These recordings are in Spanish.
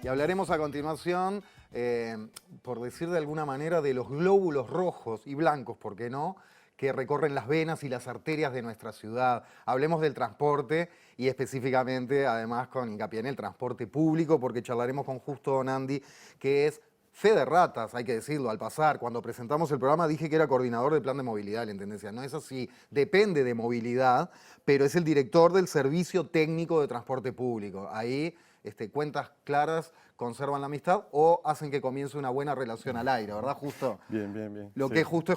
Y hablaremos a continuación, por decir de alguna manera, de los glóbulos rojos y blancos, ¿por qué no?, que recorren las venas y las arterias de nuestra ciudad. Hablemos del transporte y específicamente, además, con hincapié en el transporte público, porque charlaremos con Justo Donandi, que es fe de ratas, hay que decirlo, al pasar. Cuando presentamos el programa dije que era coordinador del plan de movilidad de la Intendencia. No es así, depende de movilidad, pero es el director del Servicio Técnico de Transporte Público. Ahí cuentas claras conservan la amistad o hacen que comience una buena relación al aire, ¿verdad, Justo? Bien, bien, bien. Lo sí. que es Justo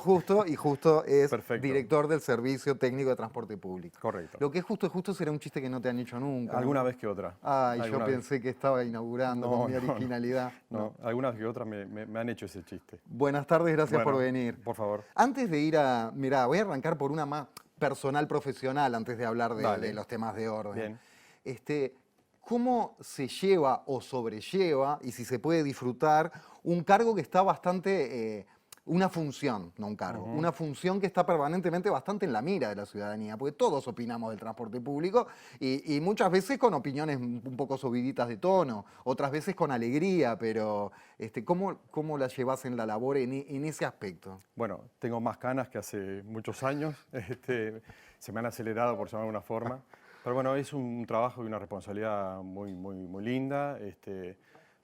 y Justo es Perfecto. director del Servicio Técnico de Transporte Público. Correcto. Lo que es Justo será un chiste que no te han hecho nunca. Alguna vez que otra. Ay, yo Alguna pensé que estaba inaugurando con mi no, originalidad. No, alguna vez que otra me han hecho ese chiste. Buenas tardes, gracias por venir. Por favor. Antes de ir a... Mirá, voy a arrancar por una más personal, profesional, antes de hablar de los temas de orden. Bien. ¿Cómo se lleva o sobrelleva, y si se puede disfrutar, un cargo que está bastante... una función, no un cargo, una función que está permanentemente bastante en la mira de la ciudadanía, porque todos opinamos del transporte público y muchas veces con opiniones un poco subiditas de tono, otras veces con alegría, pero ¿cómo la llevas en la labor en ese aspecto? Bueno, tengo más canas que hace muchos años, se me han acelerado por llamarlo de alguna forma, pero bueno, es un trabajo y una responsabilidad muy linda,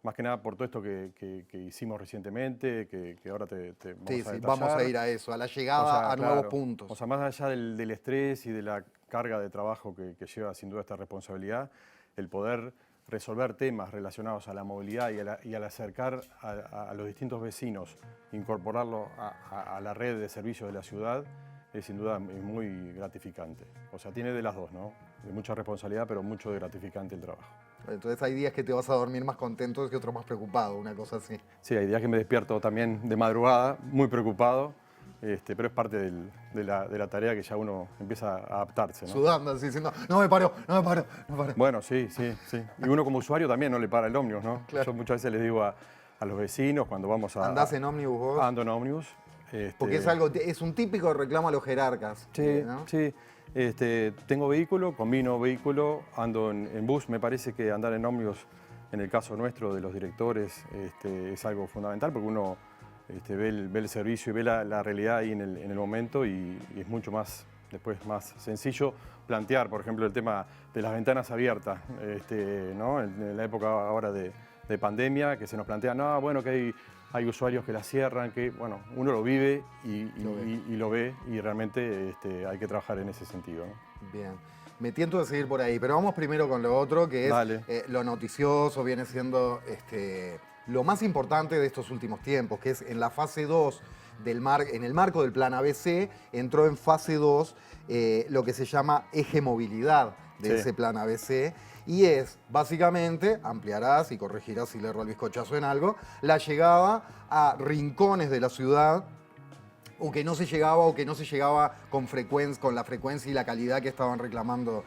más que nada por todo esto que hicimos recientemente, que ahora te vamos a detallar. Vamos a ir a eso, a la llegada a nuevos puntos. O sea, más allá del estrés y de la carga de trabajo que lleva sin duda esta responsabilidad, el poder resolver temas relacionados a la movilidad y al acercar a los distintos vecinos, incorporarlo a la red de servicios de la ciudad, es sin duda muy gratificante. O sea, tiene de las dos, ¿no? De mucha responsabilidad, pero mucho de gratificante el trabajo. Entonces hay días que te vas a dormir más contento y otros más preocupado, una cosa así. Sí, hay días que me despierto también de madrugada, muy preocupado, pero es parte de la tarea que ya uno empieza a adaptarse, ¿no? Sudando, así diciendo, no me paro. Bueno, sí. Y uno como usuario también no le para el ómnibus, ¿no? Claro. Yo muchas veces les digo a los vecinos cuando vamos a... ¿Andás en ómnibus vos? Ando en ómnibus. Porque es un típico reclamo a los jerarcas. Sí, ¿no? sí. Tengo vehículo, combino vehículo, ando en bus. Me parece que andar en ómnibus, en el caso nuestro de los directores, es algo fundamental porque uno ve el servicio y ve la realidad ahí en el momento y es mucho más, después más sencillo plantear, por ejemplo, el tema de las ventanas abiertas, ¿no? En la época ahora de pandemia, que se nos plantea, no, bueno, que hay usuarios que la cierran, que bueno, uno lo vive y lo ve y realmente hay que trabajar en ese sentido, ¿no? Bien. Me tiento de seguir por ahí, pero vamos primero con lo otro, que es lo noticioso, viene siendo lo más importante de estos últimos tiempos, que es en la fase 2 en el marco del plan ABC, entró en fase 2 lo que se llama eje movilidad de ese plan ABC, y es, básicamente, ampliarás y corregirás si le erro al bizcochazo en algo, la llegada a rincones de la ciudad o que no se llegaba con la frecuencia y la calidad que estaban reclamando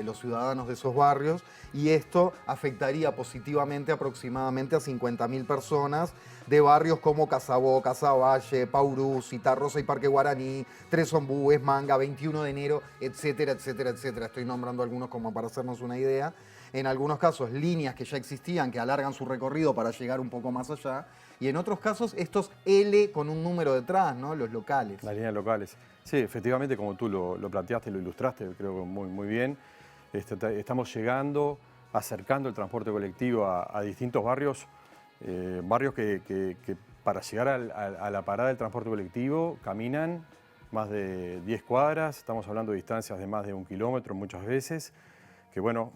los ciudadanos de esos barrios, y esto afectaría positivamente aproximadamente a 50.000 personas de barrios como Casabó, Casaballe, Paurú, Citarrosa y Parque Guaraní, Tres Ombúes, Manga, 21 de enero, etcétera, etcétera, etcétera. Estoy nombrando algunos como para hacernos una idea. En algunos casos, líneas que ya existían, que alargan su recorrido para llegar un poco más allá. Y en otros casos, estos L con un número detrás, ¿no? Los locales. Las líneas locales. Sí, efectivamente, como tú lo planteaste, lo ilustraste, creo que muy bien. Estamos llegando, acercando el transporte colectivo a distintos barrios, barrios que para llegar a la parada del transporte colectivo caminan más de 10 cuadras, estamos hablando de distancias de más de 1 kilómetro muchas veces, que bueno,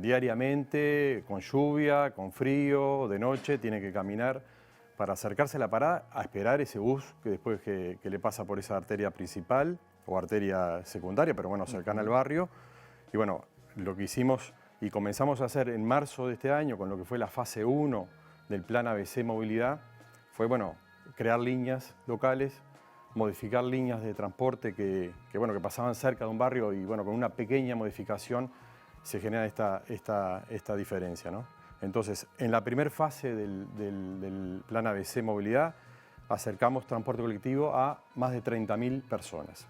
diariamente, con lluvia, con frío, de noche, tienen que caminar para acercarse a la parada a esperar ese bus que después que le pasa por esa arteria principal o arteria secundaria, pero bueno, cercana al barrio. Y bueno, lo que hicimos y comenzamos a hacer en marzo de este año con lo que fue la fase 1 del plan ABC Movilidad fue, bueno, crear líneas locales, modificar líneas de transporte que pasaban cerca de un barrio y bueno, con una pequeña modificación se genera esta diferencia, ¿no? Entonces, en la primera fase del plan ABC Movilidad acercamos transporte colectivo a más de 30.000 personas.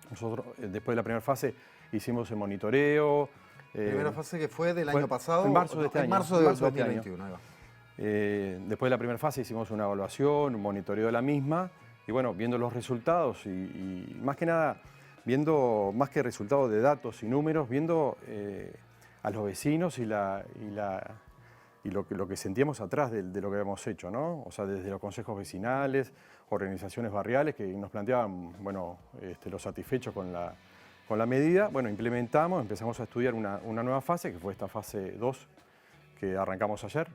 Nosotros, después de la primera fase, hicimos el monitoreo, Primera fase que fue del año pasado. En marzo de este año. En marzo de 2021. Ahí va. Después de la primera fase hicimos una evaluación, un monitoreo de la misma, y bueno, viendo los resultados y más que nada, viendo más que resultados de datos y números, viendo a los vecinos y lo que sentíamos atrás de lo que habíamos hecho, ¿no? O sea, desde los consejos vecinales, organizaciones barriales que nos planteaban, bueno, los satisfechos con la medida. Bueno, implementamos, empezamos a estudiar una nueva fase, que fue esta fase 2 que arrancamos ayer.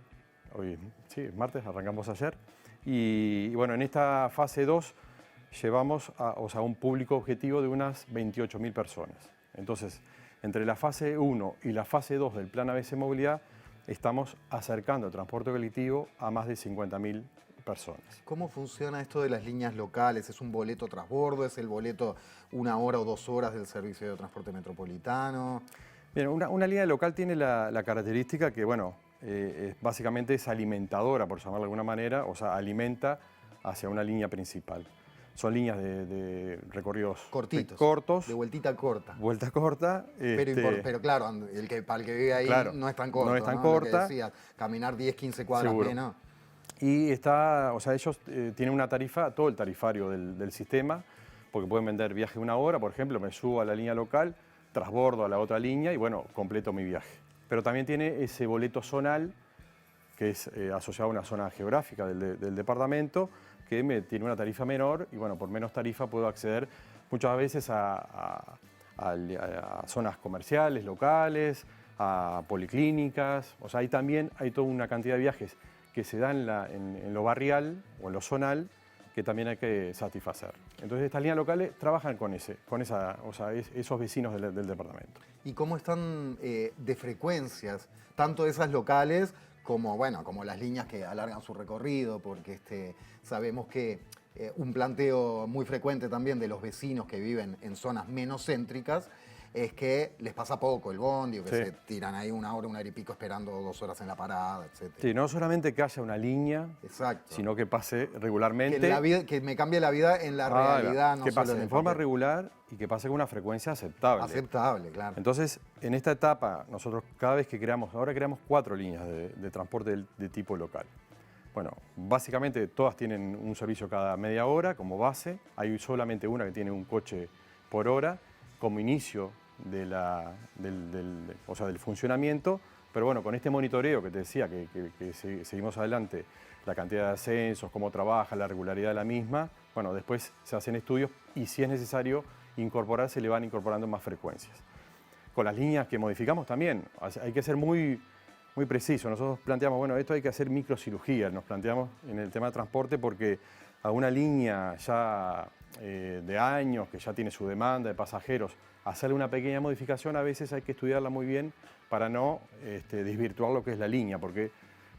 Hoy, sí, martes, arrancamos ayer. Y bueno, en esta fase 2 llevamos a un público objetivo de unas 28.000 personas. Entonces, entre la fase 1 y la fase 2 del Plan ABC Movilidad, estamos acercando el transporte colectivo a más de 50.000 personas. ¿Cómo funciona esto de las líneas locales? ¿Es un boleto transbordo? ¿Es el boleto 1 hora o 2 horas del servicio de transporte metropolitano? Bien, una línea local tiene la característica que, bueno, básicamente es alimentadora, por llamarlo de alguna manera, o sea, alimenta hacia una línea principal. Son líneas de recorridos cortos. De vueltita corta. Vuelta corta. Pero claro, para el que vive ahí claro, no es tan corto. No es tan corta. Lo que decías, caminar 10, 15 cuadras menos. Y está, o sea, ellos tienen una tarifa, todo el tarifario del sistema, porque pueden vender viaje 1 hora, por ejemplo, me subo a la línea local, transbordo a la otra línea y bueno, completo mi viaje. Pero también tiene ese boleto zonal, que es asociado a una zona geográfica del departamento, que tiene una tarifa menor y bueno, por menos tarifa puedo acceder muchas veces a zonas comerciales, locales, a policlínicas. O sea, ahí también hay toda una cantidad de viajes que se dan en lo barrial o en lo zonal que también hay que satisfacer. Entonces estas líneas locales trabajan con esos vecinos del departamento. ¿Y cómo están de frecuencias, tanto esas locales como las líneas que alargan su recorrido? Porque sabemos que un planteo muy frecuente también de los vecinos que viven en zonas menos céntricas es que les pasa poco el bondi, o que se tiran ahí 1 hora, 1 hora y pico esperando 2 horas en la parada, etc. Sí, no solamente que haya una línea, sino que pase regularmente. Que me cambie la vida en la realidad. Que pase de forma regular y que pase con una frecuencia aceptable. Aceptable, claro. Entonces, en esta etapa, nosotros cada vez que ahora creamos 4 líneas de transporte de tipo local. Bueno, básicamente todas tienen un servicio cada media hora como base. Hay solamente una que tiene un coche por hora como inicio del funcionamiento, pero bueno, con este monitoreo que te decía, que seguimos adelante, la cantidad de ascensos, cómo trabaja, la regularidad de la misma, bueno, después se hacen estudios y si es necesario incorporar, se le van incorporando más frecuencias. Con las líneas que modificamos también, hay que ser muy preciso. Nosotros planteamos, bueno, esto hay que hacer microcirugía, nos planteamos en el tema de transporte porque a una línea ya de años, que ya tiene su demanda de pasajeros, hacerle una pequeña modificación, a veces hay que estudiarla muy bien para no desvirtuar lo que es la línea, porque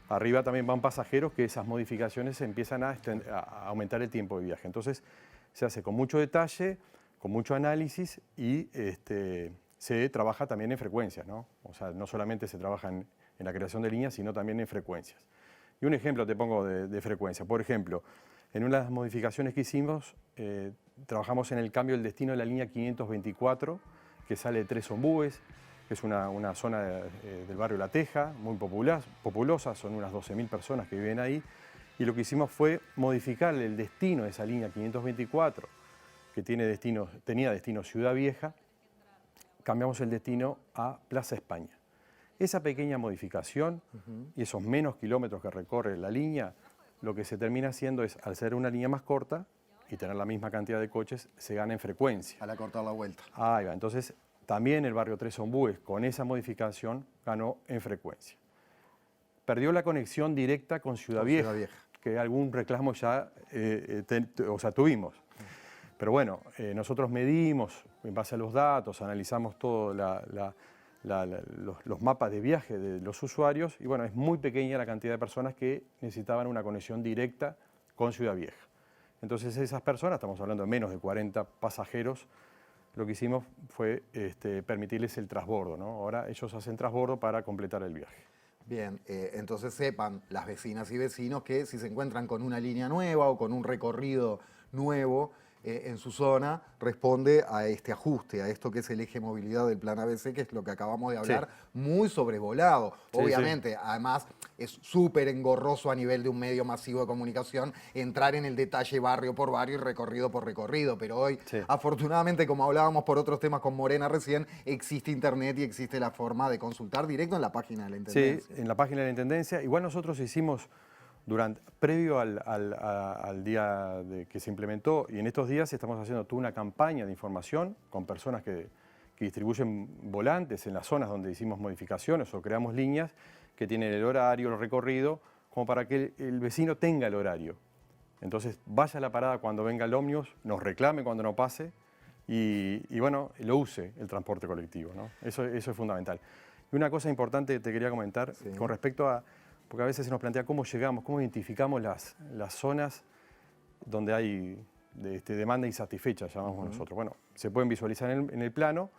arriba también van pasajeros que esas modificaciones empiezan a aumentar el tiempo de viaje. Entonces se hace con mucho detalle, con mucho análisis y se trabaja también en frecuencias, ¿no? O sea, no solamente se trabaja en la creación de líneas, sino también en frecuencias. Y un ejemplo te pongo de frecuencia. Por ejemplo, en una de las modificaciones que hicimos, trabajamos en el cambio del destino de la línea 524, que sale de Tres Ombúes, que es una zona del barrio La Teja, muy populosa, son unas 12.000 personas que viven ahí. Y lo que hicimos fue modificar el destino de esa línea 524, que tenía destino Ciudad Vieja, cambiamos el destino a Plaza España. Esa pequeña modificación y esos menos kilómetros que recorre la línea, lo que se termina haciendo es, al ser una línea más corta y tener la misma cantidad de coches, se gana en frecuencia. Al acortar la vuelta. Ahí va. Entonces, también el barrio Tres Ombúes, con esa modificación, ganó en frecuencia. Perdió la conexión directa con Ciudad Vieja, que algún reclamo ya tuvimos. Pero bueno, nosotros medimos, en base a los datos, analizamos todo los mapas de viaje de los usuarios y bueno, es muy pequeña la cantidad de personas que necesitaban una conexión directa con Ciudad Vieja. Entonces esas personas, estamos hablando de menos de 40 pasajeros, lo que hicimos fue permitirles el transbordo, ¿no? Ahora ellos hacen transbordo para completar el viaje. Bien, entonces sepan las vecinas y vecinos que si se encuentran con una línea nueva o con un recorrido nuevo, en su zona responde a este ajuste, a esto que es el eje movilidad del plan ABC, que es lo que acabamos de hablar, muy sobrevolado. Sí, obviamente, además es súper engorroso a nivel de un medio masivo de comunicación entrar en el detalle barrio por barrio y recorrido por recorrido, pero hoy, afortunadamente, como hablábamos por otros temas con Morena recién, existe internet y existe la forma de consultar directo en la página de la Intendencia. Sí, en la página de la Intendencia. Igual nosotros hicimos, previo al día que se implementó, y en estos días estamos haciendo toda una campaña de información con personas que distribuyen volantes en las zonas donde hicimos modificaciones o creamos líneas que tienen el horario, el recorrido, como para que el vecino tenga el horario. Entonces vaya a la parada cuando venga el ómnibus, nos reclame cuando no pase y bueno, lo use el transporte colectivo, ¿no? Eso es fundamental. Y una cosa importante que te quería comentar con respecto a, porque a veces se nos plantea cómo llegamos, cómo identificamos las zonas donde hay demanda insatisfecha, llamamos nosotros. Bueno, se pueden visualizar en el plano,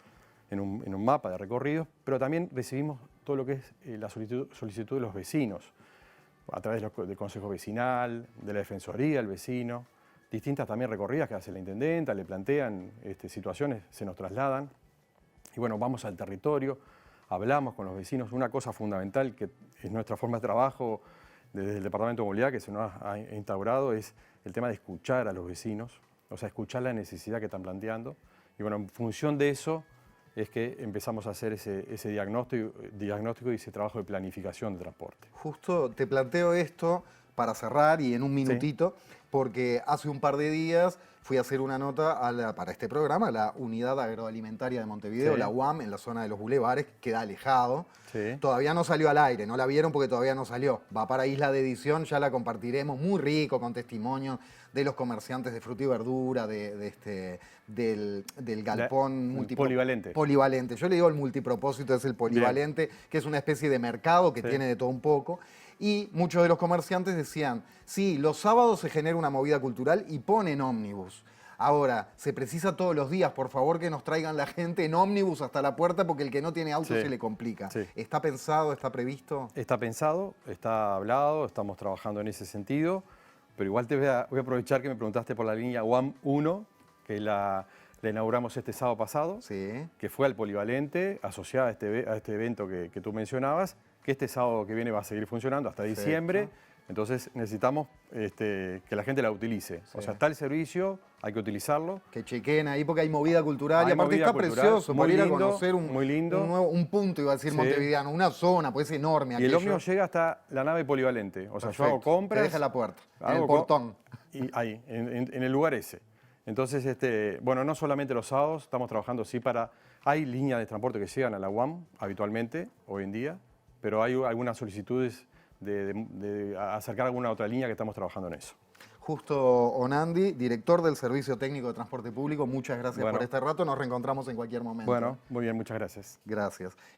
en un mapa de recorridos, pero también recibimos todo lo que es la solicitud de los vecinos, a través del Consejo Vecinal, de la Defensoría, el vecino, distintas también recorridas que hace la Intendenta, le plantean situaciones, se nos trasladan, y bueno, vamos al territorio, hablamos con los vecinos. Una cosa fundamental que es nuestra forma de trabajo desde el Departamento de Movilidad que se nos ha instaurado es el tema de escuchar a los vecinos, o sea, escuchar la necesidad que están planteando. Y bueno, en función de eso es que empezamos a hacer ese diagnóstico y ese trabajo de planificación de transporte. Justo te planteo esto para cerrar y en un minutito, porque hace un par de días fui a hacer una nota para este programa, la Unidad Agroalimentaria de Montevideo, la UAM, en la zona de los bulevares, queda alejado. Todavía no salió al aire, no la vieron porque todavía no salió. Va para Isla de Edición, ya la compartiremos, muy rico, con testimonios de los comerciantes de fruta y verdura, del galpón polivalente. Yo le digo el multipropósito, es el polivalente, que es una especie de mercado que tiene de todo un poco. Y muchos de los comerciantes decían, sí, los sábados se genera una movida cultural y ponen ómnibus. Ahora, se precisa todos los días, por favor, que nos traigan la gente en ómnibus hasta la puerta porque el que no tiene auto se le complica. ¿Está pensado, está previsto? Está pensado, está hablado, estamos trabajando en ese sentido, pero igual voy a aprovechar que me preguntaste por la línea UAM 1, que la inauguramos este sábado pasado, que fue al polivalente, asociada a este evento que tú mencionabas, que este sábado que viene va a seguir funcionando hasta diciembre. Entonces necesitamos que la gente la utilice. O sea, está el servicio, hay que utilizarlo. Que chequeen ahí porque hay movida cultural y aparte está precioso para ir a conocer un punto, iba a decir montevideano, una zona, pues es enorme. Y el ómnibus llega hasta la nave polivalente. O sea, yo hago compras. Te deja la puerta, en el portón. Y ahí, en el lugar ese. Entonces, bueno, no solamente los sábados, estamos trabajando hay líneas de transporte que llegan a la UAM habitualmente, hoy en día, pero hay algunas solicitudes de acercar alguna otra línea que estamos trabajando en eso. Justo Onandi, director del Servicio Técnico de Transporte Público, muchas gracias por este rato. Nos reencontramos en cualquier momento. Bueno, muy bien, muchas gracias. Gracias.